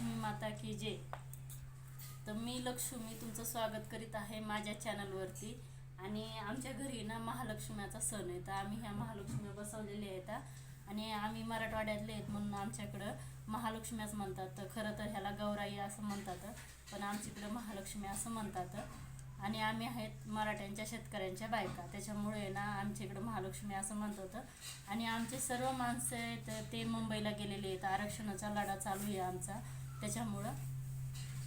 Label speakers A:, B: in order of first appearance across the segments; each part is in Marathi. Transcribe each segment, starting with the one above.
A: लक्ष्मी माता की जय। तर मी लक्ष्मी तुमचं स्वागत करीत आहे माझ्या चॅनलवरती। आणि आमच्या घरी ना महालक्ष्म्याचा सण आहे, तर आम्ही ह्या महालक्ष्म्या बसवलेल्या आहेत आणि आम्ही मराठवाड्यातले आहेत म्हणून आमच्याकडं महालक्ष्म्याच म्हणतात। तर खरं तर ह्याला गौराई असं म्हणतात, पण आमच्याकडं महालक्ष्मी असं म्हणतात। आणि आम्ही आहेत मराठ्यांच्या शेतकऱ्यांच्या बायका, त्याच्यामुळे ना आमच्याकडं महालक्ष्मी असं म्हणतात। आणि आमचे सर्व माणसं आहेत ते मुंबईला गेलेले आहेत, आरक्षणाचा लढा चालू आहे आमचा त्याच्यामुळं।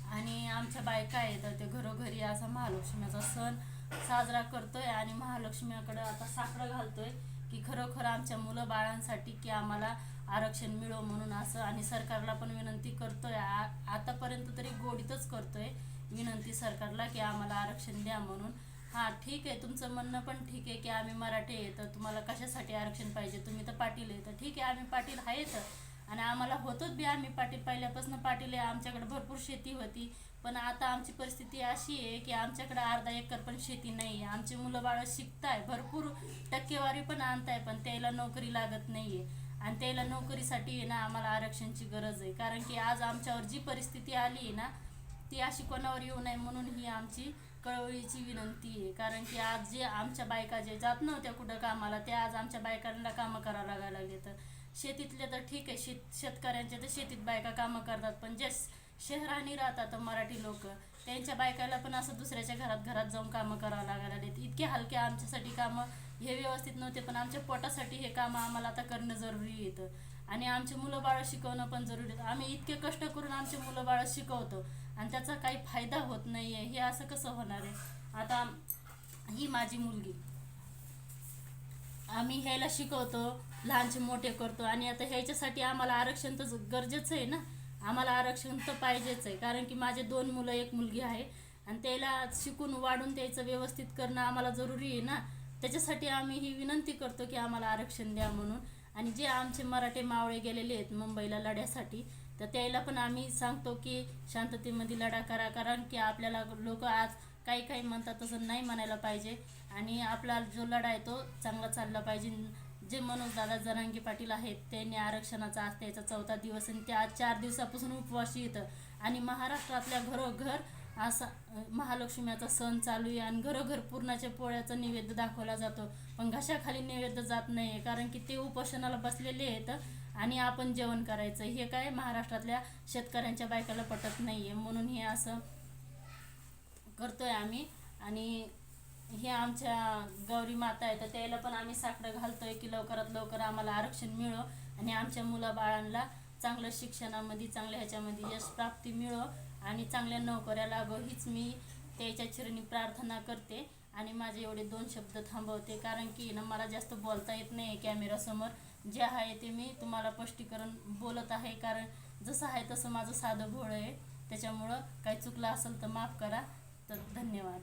A: आणि आमच्या बायका आहेत ते घरोघरी असा महालक्ष्मीचा सण साजरा करतोय आणि महालक्ष्मीकडे आता साकडं घालतोय की खरोखर आमच्या मुलं बाळांसाठी की आम्हाला आरक्षण मिळो म्हणून असं। आणि सरकारला पण विनंती करतोय, आतापर्यंत तरी गोडीतच करतोय विनंती सरकारला की आम्हाला आरक्षण द्या म्हणून। हां ठीक आहे, तुमचं म्हणणं पण ठीक आहे की आम्ही मराठी आहे तर तुम्हाला कशासाठी आरक्षण पाहिजे, तुम्ही तर पाटील आहे, तर ठीक आहे आम्ही पाटील आहेच आणि आम्हाला होतोच बी, आम्ही पाटील पहिल्यापासून पाटील आहे, आमच्याकडे भरपूर शेती होती। पण आता आमची परिस्थिती अशी आहे की आमच्याकडे अर्धा एकर पण शेती नाही आहे, आमची मुलं बाळं शिकताय, भरपूर टक्केवारी पण आणताय, पण त्याला नोकरी लागत नाही आहे। आणि त्याला नोकरीसाठी आहे ना आम्हाला आरक्षणची गरज आहे, कारण की आज आमच्यावर जी परिस्थिती आली आहे ना ती अशी कोणावर येऊ नये म्हणून ही आमची कळवळीची विनंती आहे। कारण की आज जे आमच्या बायका जे जात नव्हत्या कुठं कामाला, त्या आज आमच्या बायकांना कामं करावं लागायला लागले। तर शेतीतले तर ठीक आहे, शेतकऱ्यांच्या तर शेतीत बायका कामं करतात, पण जे शहरांनी राहतात मराठी लोक त्यांच्या बायकाला पण असं दुसऱ्याच्या घरात जाऊन कामं करावं लागायला लागलेत। इतके हलके आमच्यासाठी कामं हे व्यवस्थित नव्हते, पण आमच्या पोटासाठी हे कामं आम्हाला आता करणं जरुरी येतं आणि आमचे मुलं बाळं शिकवणं पण जरुरी आहे। आम्ही इतके कष्ट करून आमचे मुलं बाळं शिकवतो आणि त्याचा काही फायदा होत नाही आहे, हे असं कसं होणार आहे। आता ही माझी मुलगी, आम्ही ह्याला शिकवतो, लहानचे मोठे करतो आणि आता ह्याच्यासाठी आम्हाला आरक्षण तर गरजेचं आहे ना, आम्हाला आरक्षण तर पाहिजेच आहे। कारण की माझे 2 मुलं 1 मुलगी आहे आणि त्याला शिकून वाढून त्याचं व्यवस्थित करणं आम्हाला जरुरी आहे ना, त्याच्यासाठी आम्ही ही विनंती करतो की आम्हाला आरक्षण द्या म्हणून। आणि जे आमचे मराठे मावळे गेलेले आहेत मुंबईला लढ्यासाठी, तर त्याला पण आम्ही सांगतो की शांततेमध्ये लढा करा, कारण की आपल्याला लोक आज काही म्हणतात तसं नाही म्हणायला पाहिजे आणि आपला जो लढा आहे तो चांगला चालला पाहिजे। जे मनोज दादा जरांगे पाटील आहेत त्यांनी आरक्षणाचा आज त्याचा 4था दिवस आणि ते आज 4 दिवसापासून उपवासी येतं आणि महाराष्ट्रातल्या घरोघर असा महालक्ष्म्याचा सण चालू आहे आणि घरोघर पूर्णाच्या पोळ्याचा नैवेद्य दाखवला जातो, पण घशाखाली नैवेद्य जात नाही आहे, कारण की ते उपोषणाला बसलेले आहेत आणि आपण जेवण करायचं, हे काय महाराष्ट्रातल्या शेतकऱ्यांच्या बायकाला पटत नाही आहे म्हणून हे असं करतोय आम्ही। आणि हे आमच्या गौरी माता आहे तर त्याला पण आम्ही साकडं घालतोय की लवकरात लवकर आम्हाला आरक्षण मिळो आणि आमच्या मुलाबाळांना चांगलं शिक्षणामध्ये चांगल्या ह्याच्यामध्ये यश प्राप्ती मिळो आणि चांगल्या नोकऱ्या लागो, हीच मी त्याच्या चरणी प्रार्थना करते। आणि माझे एवढे 2 शब्द थांबवते, कारण की ना मला जास्त बोलता येत नाही कॅमेरासमोर, जे आहे ते मी तुम्हाला स्पष्टीकरण बोलत आहे, कारण जसं आहे तसं माझं साधं भोळं आहे, त्याच्यामुळं काही चुकलं असेल तर माफ करा। तर धन्यवाद।